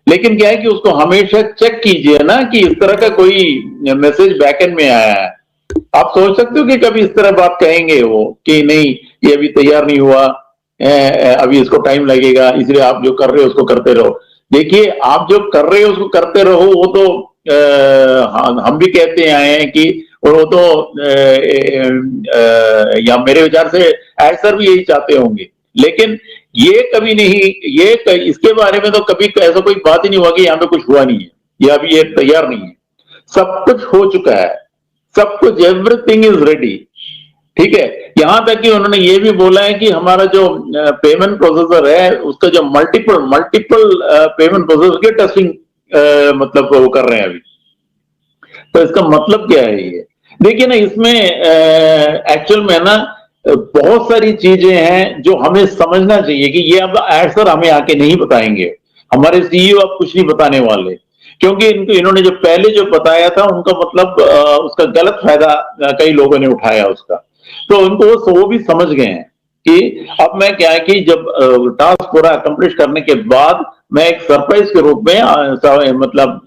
लेकिन क्या है कि उसको हमेशा चेक कीजिए ना कि इस तरह का कोई मैसेज बैकएंड में आया है। आप सोच सकते हो कि कभी इस तरह बात कहेंगे वो कि नहीं ये अभी तैयार नहीं हुआ, अभी इसको टाइम लगेगा, इसलिए आप जो कर रहे हो उसको करते रहो। देखिए, आप जो कर रहे हो उसको करते रहो, वो तो हम भी कहते आए हैं कि वो तो या मेरे विचार से ऐसा भी यही चाहते होंगे। लेकिन ये कभी नहीं, ये इसके बारे में तो कभी ऐसा कोई बात ही नहीं हुआ कि यहाँ पे कुछ हुआ नहीं है या अभी ये तैयार नहीं है। सब कुछ हो चुका है, सब कुछ, एवरीथिंग इज रेडी। ठीक है, यहां तक कि उन्होंने ये भी बोला है कि हमारा जो पेमेंट प्रोसेसर है उसका जो मल्टीपल मल्टीपल पेमेंट प्रोसेसर की टेस्टिंग मतलब वो कर रहे हैं अभी। तो इसका मतलब क्या है ये? देखिए ना, इसमें एक्चुअल में ना बहुत सारी चीजें हैं जो हमें समझना चाहिए कि ये अब सर हमें आके नहीं बताएंगे, हमारे सीईओ अब कुछ नहीं बताने वाले, क्योंकि इन्होंने जो पहले जो बताया था उनका मतलब उसका गलत फायदा कई लोगों ने उठाया उसका। तो उनको वो भी समझ गए हैं कि अब मैं क्या है कि जब टास्क पूरा अकम्प्लिश करने के बाद मैं एक सरप्राइज के रूप में मतलब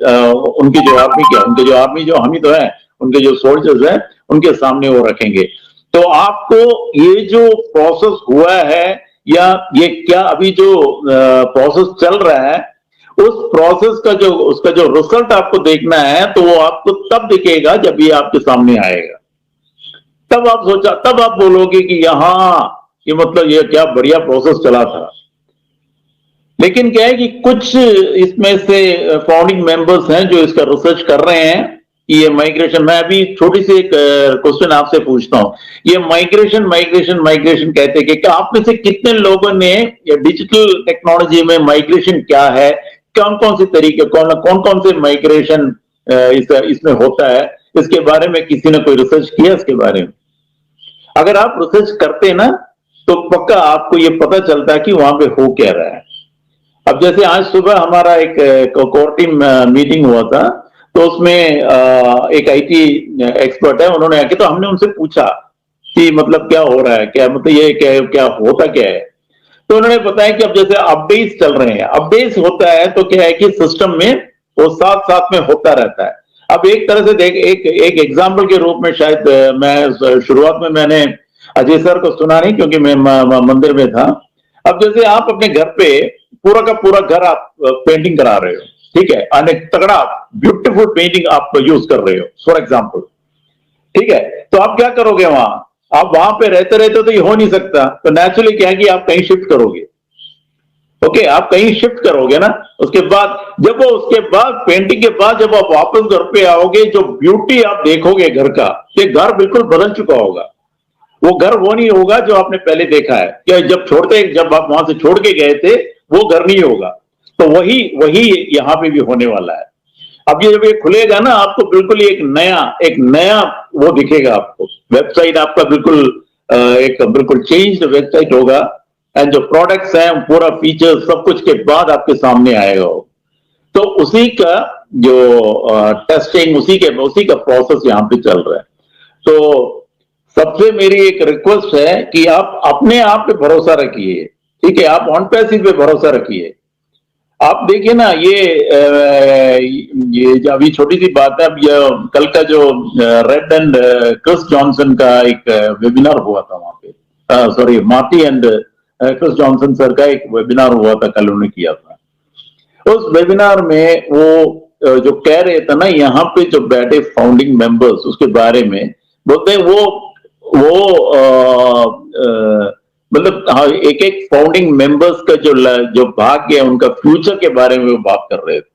उनके जो आर्मी जो हम ही तो है, उनके जो सोल्जर्स हैं उनके सामने वो रखेंगे। तो आपको ये जो प्रोसेस हुआ है या ये क्या अभी जो प्रोसेस चल रहा है, उस प्रोसेस का जो उसका जो रिजल्ट आपको देखना है, तो वो आपको तब दिखेगा जब ये आपके सामने आएगा। तब आप बोलोगे कि यहां ये मतलब ये क्या बढ़िया प्रोसेस चला था। लेकिन क्या है कि कुछ इसमें से फाउंडिंग मेंबर्स हैं जो इसका रिसर्च कर रहे हैं कि ये माइग्रेशन, मैं अभी छोटी सी एक क्वेश्चन आपसे पूछता हूं, ये माइग्रेशन माइग्रेशन माइग्रेशन कहते हैं कि आप में से कितने लोगों ने डिजिटल टेक्नोलॉजी में माइग्रेशन क्या है, कौन कौन से तरीके, कौन कौन से माइग्रेशन इसमें होता है, इसके बारे में किसी ने कोई रिसर्च किया इसके बारे में? अगर आप रिसर्च करते ना तो पक्का आपको ये पता चलता है कि वहां पे हो क्या रहा है। अब जैसे आज सुबह हमारा एक कोर टीम मीटिंग हुआ था, तो उसमें एक आईटी एक्सपर्ट है, उन्होंने आके तो हमने उनसे पूछा कि मतलब क्या हो रहा है, क्या मतलब ये क्या होता क्या है। तो उन्होंने बताया कि अब जैसे अपडेट्स चल रहे हैं, अपडेट्स होता है तो क्या है कि सिस्टम में वो साथ साथ में होता रहता है। अब एक तरह से देख, एक एग्जाम्पल के रूप में शायद मैं शुरुआत में मैंने अजय सर को सुना नहीं क्योंकि मैं मंदिर में था। अब जैसे आप अपने घर पे पूरा का पूरा घर आप पेंटिंग करा रहे हो, ठीक है, अनेक तगड़ा ब्यूटीफुल पेंटिंग आप यूज कर रहे हो फॉर एग्जाम्पल, ठीक है, तो आप क्या करोगे वहां? आप वहां पे रहते रहते तो ये हो नहीं सकता, तो नेचुरली क्या है कि आप कहीं शिफ्ट करोगे। ओके, आप कहीं शिफ्ट करोगे ना, उसके बाद पेंटिंग के बाद जब आप वापस घर पे आओगे, जो ब्यूटी आप देखोगे घर का, ये घर बिल्कुल बदल चुका होगा। वो घर वो नहीं होगा जो आपने पहले देखा है, क्या जब आप वहां से छोड़ के गए थे वो घर नहीं होगा। तो वही वही यहाँ पे भी होने वाला है। अब ये जब ये खुलेगा ना, आपको बिल्कुल एक नया वो दिखेगा आपको, वेबसाइट आपका एक बिल्कुल चेंज्ड वेबसाइट होगा, एंड जो प्रोडक्ट्स हैं पूरा फीचर सब कुछ के बाद आपके सामने आएगा वो। तो उसी का जो टेस्टिंग, उसी का प्रोसेस यहाँ पे चल रहा है। तो सबसे मेरी एक रिक्वेस्ट है कि आप अपने आप पे भरोसा रखिए, ठीक है, आप ऑन पैसिव पे भरोसा रखिए। आप देखिए ना, ये जो अभी छोटी सी बात है, अब ये कल का जो रेड एंड क्रिस जॉनसन का एक वेबिनार हुआ था वहां पे, sorry, Marty and Chris Johnson sir का एक वेबिनार हुआ था, कल उन्होंने किया था। उस वेबिनार में वो जो कह रहे थे ना, यहाँ पे जो बैठे फाउंडिंग मेंबर्स उसके बारे में बोलते हैं, मतलब हाँ, एक एक फाउंडिंग मेंबर्स का जो भाग्य है उनका फ्यूचर के बारे में वो बात कर रहे थे,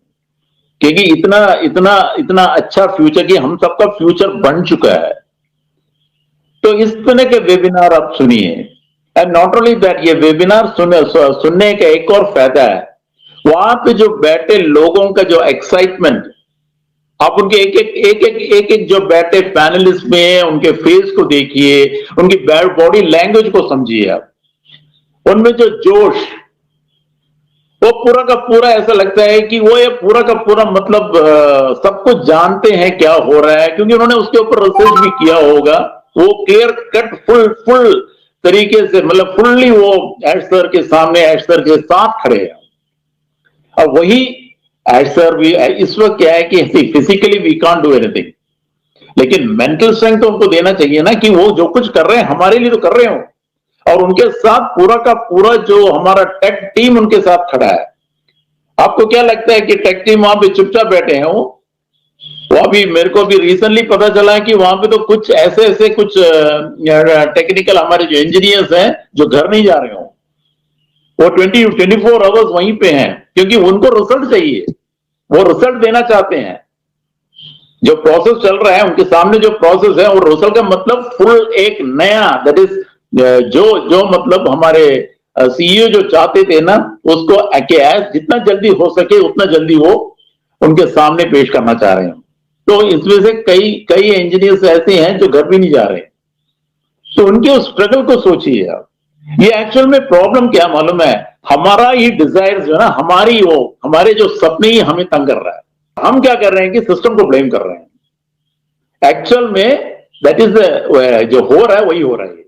क्योंकि इतना इतना इतना अच्छा फ्यूचर कि हम सबका फ्यूचर बन चुका है। तो इस तरह के वेबिनार आप सुनिए, एंड नॉट ओनली दैट, ये वेबिनार सुनने का एक और फायदा है, वहां पे जो बैठे लोगों का जो एक्साइटमेंट, आप उनके एक जो बैठे पैनलिस्ट में है उनके फेस को देखिए, उनकी बॉडी लैंग्वेज को समझिए, आप उनमें जो जोश, वो पूरा का पूरा ऐसा लगता है कि वो ये पूरा का पूरा मतलब सब कुछ जानते हैं क्या हो रहा है, क्योंकि उन्होंने उसके ऊपर रिसर्च भी किया होगा। वो क्लियर कट फुल फुल तरीके से मतलब फुल्ली वो एश सर के सामने एश सर के साथ खड़े हैं। और वही एश सर भी इस वक्त क्या है कि physically we can't do anything, लेकिन मेंटल स्ट्रेंथ तो उनको देना चाहिए ना कि वो जो कुछ कर रहे हैं हमारे लिए तो कर रहे हो, और उनके साथ पूरा का पूरा जो हमारा टेक टीम उनके साथ खड़ा है। आपको क्या लगता है कि टेक टीम वहां पे चुपचाप बैठे हैं? वो अभी मेरे को भी रिसेंटली पता चला है कि वहां पे तो कुछ ऐसे ऐसे कुछ टेक्निकल हमारे जो इंजीनियर्स हैं जो घर नहीं जा रहे हो, वो 24 आवर्स वहीं पे हैं, क्योंकि उनको रिजल्ट चाहिए, वो रिजल्ट देना चाहते हैं। जो प्रोसेस चल रहा है उनके सामने, जो प्रोसेस है, और रिजल्ट का मतलब फुल एक नया, दैट इज जो जो मतलब हमारे सीईओ जो चाहते थे ना, उसको जितना जल्दी हो सके उतना जल्दी वो उनके सामने पेश करना चाह रहे हैं। तो इसमें से कई कई इंजीनियर्स ऐसे हैं जो घर भी नहीं जा रहे, तो उनके उस स्ट्रगल को सोचिए आप। ये एक्चुअल में प्रॉब्लम क्या मालूम है, हमारा ये डिजायर जो है ना, हमारे जो सपने ही हमें तंग कर रहा है। हम क्या कर रहे हैं कि सिस्टम को ब्लेम कर रहे हैं। एक्चुअल में दैट इज जो हो रहा है वही हो रहा है।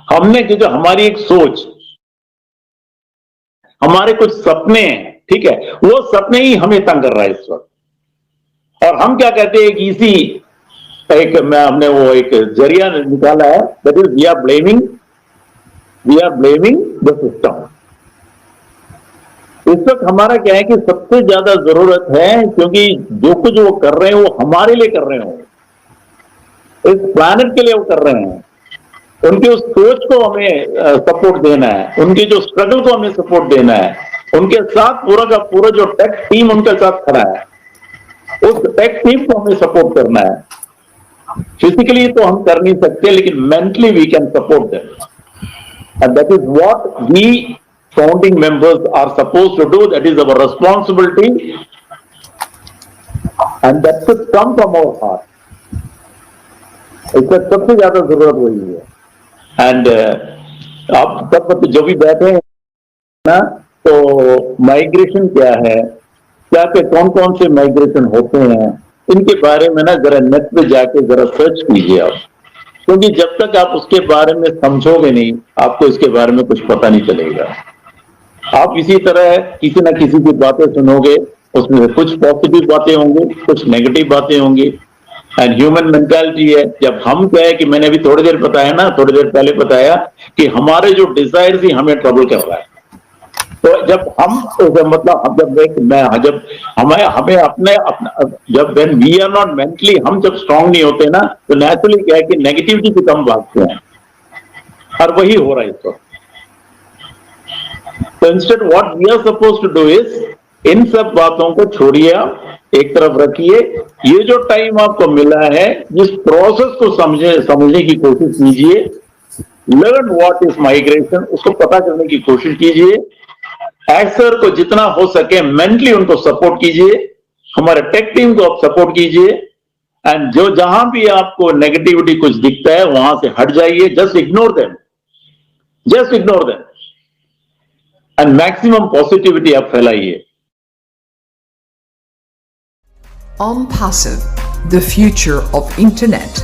हमने जो हमारी एक सोच, हमारे कुछ सपने हैं, ठीक है, वो सपने ही हमें तंग कर रहा है इस वक्त। और हम क्या कहते हैं कि हमने वो एक जरिया निकाला है, that is we are blaming the system. इस वक्त हमारा क्या है कि सबसे ज्यादा जरूरत है, क्योंकि जो कुछ वो कर रहे हैं वो हमारे लिए कर रहे हो, इस प्लैनेट के लिए वो कर रहे हैं। उनकी उस सोच को हमें सपोर्ट देना है, उनके जो स्ट्रगल को हमें सपोर्ट देना है, उनके साथ पूरा का पूरा जो टेक टीम उनके साथ खड़ा है, उस टेक टीम को हमें सपोर्ट करना है। फिजिकली तो हम कर नहीं सकते, लेकिन mentally we can support them, and that is what we founding members are supposed to do. That is our responsibility, and that should come from our heart. इसका सबसे ज्यादा जरूरत वही है। एंड आप सब जो भी बैठे हैं ना, तो माइग्रेशन क्या है, क्या क्या कौन कौन से माइग्रेशन होते हैं, इनके बारे में ना जरा नेट पे जाके जरा सर्च कीजिए आप, क्योंकि जब तक आप उसके बारे में समझोगे नहीं, आपको इसके बारे में कुछ पता नहीं चलेगा। आप इसी तरह किसी ना किसी की बातें सुनोगे, उसमें से कुछ पॉजिटिव बातें होंगी, कुछ नेगेटिव बातें होंगी। एंड ह्यूमन मेंटालिटी है, जब हम क्या है कि मैंने अभी थोड़ी देर पहले बताया कि हमारे जो डिजायर ही हमें ट्रबल कर रहा है। तो जब हम मतलब जब हमें जब when we are not mentally, हम जब स्ट्रांग नहीं होते ना, तो नेचुरली क्या है कि नेगेटिविटी की कम भागते हैं, और वही हो रहा है इस वक्त। तो instead what we are suppose to do is, इन सब बातों को छोड़िए, आप एक तरफ रखिए। ये जो टाइम आपको मिला है, इस प्रोसेस को समझने की कोशिश कीजिए। लर्न व्हाट इज माइग्रेशन, उसको पता करने की कोशिश कीजिए। एक्सर को जितना हो सके मेंटली उनको सपोर्ट कीजिए, हमारे टेक टीम को आप सपोर्ट कीजिए। एंड जो जहां भी आपको नेगेटिविटी कुछ दिखता है वहां से हट जाइए, just ignore them and maximum positivity आप फैलाइए। OnPassive, the future of internet.